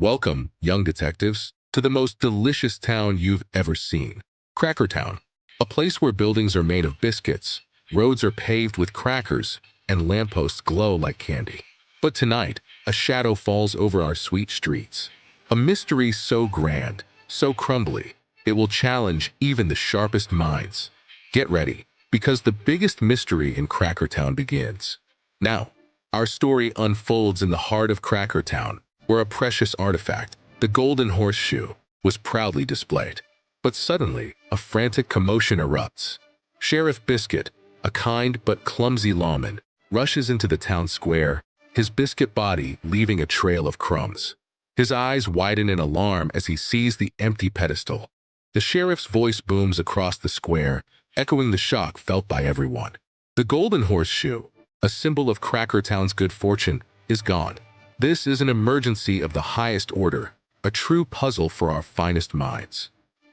Welcome, young detectives, to the most delicious town you've ever seen, CrackerTown, a place where buildings are made of biscuits, roads are paved with crackers, and lampposts glow like candy. But tonight, a shadow falls over our sweet streets. A mystery so grand, so crumbly, it will challenge even the sharpest minds. Get ready, because the biggest mystery in CrackerTown begins. Now, our story unfolds in the heart of CrackerTown, where a precious artifact, the golden horseshoe, was proudly displayed. But suddenly, a frantic commotion erupts. Sheriff Biscuit, a kind but clumsy lawman, rushes into the town square, his biscuit body leaving a trail of crumbs. His eyes widen in alarm as he sees the empty pedestal. The sheriff's voice booms across the square, echoing the shock felt by everyone. The golden horseshoe, a symbol of CrackerTown's good fortune, is gone. This is an emergency of the highest order, a true puzzle for our finest minds.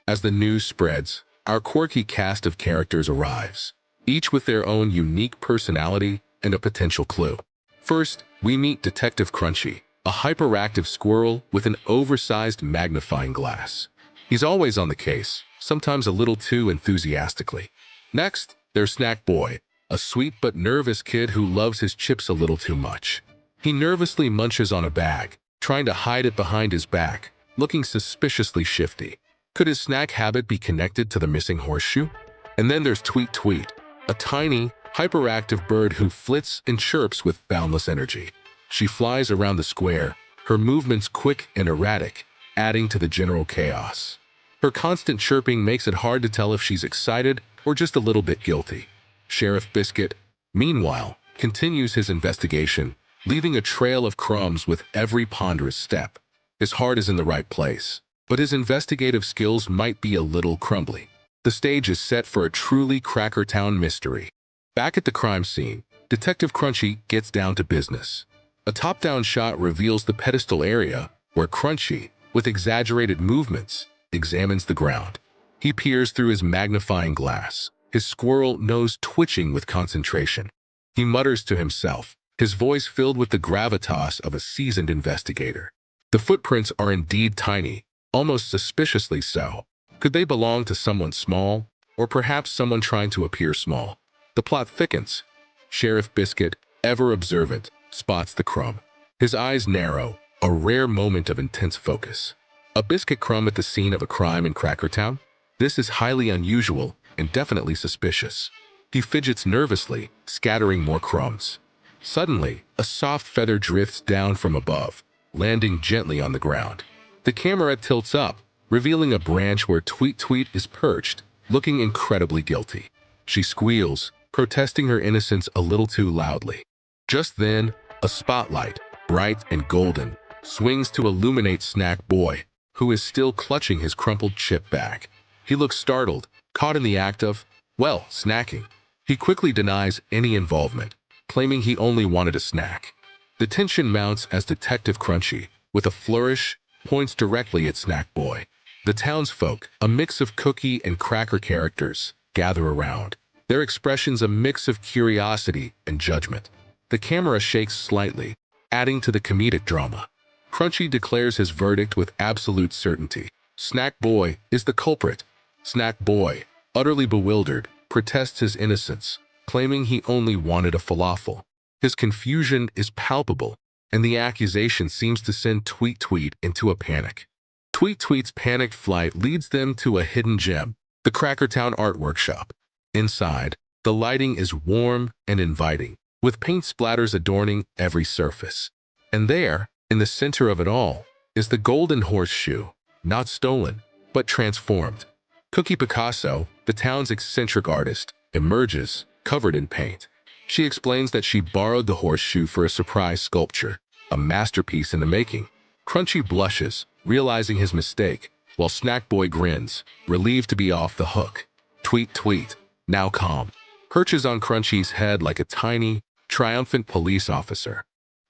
As the news spreads, our quirky cast of characters arrives, each with their own unique personality and a potential clue. First, we meet Detective Crunchy, a hyperactive squirrel with an oversized magnifying glass. He's always on the case, sometimes a little too enthusiastically. Next, there's Snack Boy, a sweet but nervous kid who loves his chips a little too much. He nervously munches on a bag, trying to hide it behind his back, looking suspiciously shifty. Could his snack habit be connected to the missing horseshoe? And then there's Tweet Tweet, a tiny, hyperactive bird who flits and chirps with boundless energy. She flies around the square, her movements quick and erratic, adding to the general chaos. Her constant chirping makes it hard to tell if she's excited or just a little bit guilty. Sheriff Biscuit, meanwhile, continues his investigation, leaving a trail of crumbs with every ponderous step. His heart is in the right place, but his investigative skills might be a little crumbly. The stage is set for a truly CrackerTown mystery. Back at the crime scene, Detective Crunchy gets down to business. A top-down shot reveals the pedestal area, where Crunchy, with exaggerated movements, examines the ground. He peers through his magnifying glass, his squirrel nose twitching with concentration. He mutters to himself, his voice filled with the gravitas of a seasoned investigator. The footprints are indeed tiny, almost suspiciously so. Could they belong to someone small, or perhaps someone trying to appear small? The plot thickens. Sheriff Biscuit, ever observant, spots the crumb. His eyes narrow, a rare moment of intense focus. A biscuit crumb at the scene of a crime in CrackerTown? This is highly unusual and definitely suspicious. He fidgets nervously, scattering more crumbs. Suddenly, a soft feather drifts down from above, landing gently on the ground. The camera tilts up, revealing a branch where Tweet Tweet is perched, looking incredibly guilty. She squeals, protesting her innocence a little too loudly. Just then, a spotlight, bright and golden, swings to illuminate Snack Boy, who is still clutching his crumpled chip bag. He looks startled, caught in the act of, well, snacking. He quickly denies any involvement, claiming he only wanted a snack. The tension mounts as Detective Crunchy, with a flourish, points directly at Snack Boy. The townsfolk, a mix of cookie and cracker characters, gather around, their expressions a mix of curiosity and judgment. The camera shakes slightly, adding to the comedic drama. Crunchy declares his verdict with absolute certainty. Snack Boy is the culprit. Snack Boy, utterly bewildered, protests his innocence, claiming he only wanted a falafel. His confusion is palpable, and the accusation seems to send Tweet Tweet into a panic. Tweet Tweet's panicked flight leads them to a hidden gem, the CrackerTown Art Workshop. Inside, the lighting is warm and inviting, with paint splatters adorning every surface. And there, in the center of it all, is the golden horseshoe, not stolen, but transformed. Cookie Picasso, the town's eccentric artist, emerges, covered in paint. She explains that she borrowed the horseshoe for a surprise sculpture, a masterpiece in the making. Crunchy blushes, realizing his mistake, while Snack Boy grins, relieved to be off the hook. Tweet Tweet, now calm, perches on Crunchy's head like a tiny, triumphant police officer.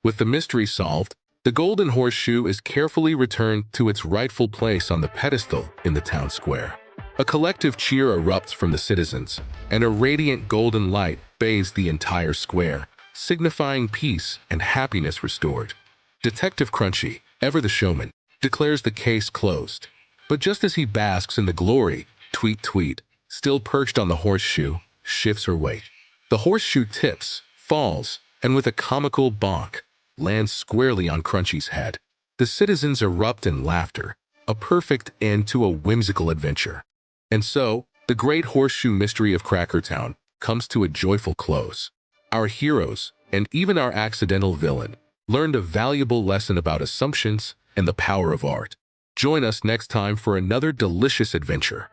With the mystery solved, the golden horseshoe is carefully returned to its rightful place on the pedestal in the town square. A collective cheer erupts from the citizens, and a radiant golden light bathes the entire square, signifying peace and happiness restored. Detective Crunchy, ever the showman, declares the case closed. But just as he basks in the glory, Tweet Tweet, still perched on the horseshoe, shifts her weight. The horseshoe tips, falls, and with a comical bonk, lands squarely on Crunchy's head. The citizens erupt in laughter, a perfect end to a whimsical adventure. And so, the great horseshoe mystery of CrackerTown comes to a joyful close. Our heroes, and even our accidental villain, learned a valuable lesson about assumptions and the power of art. Join us next time for another delicious adventure.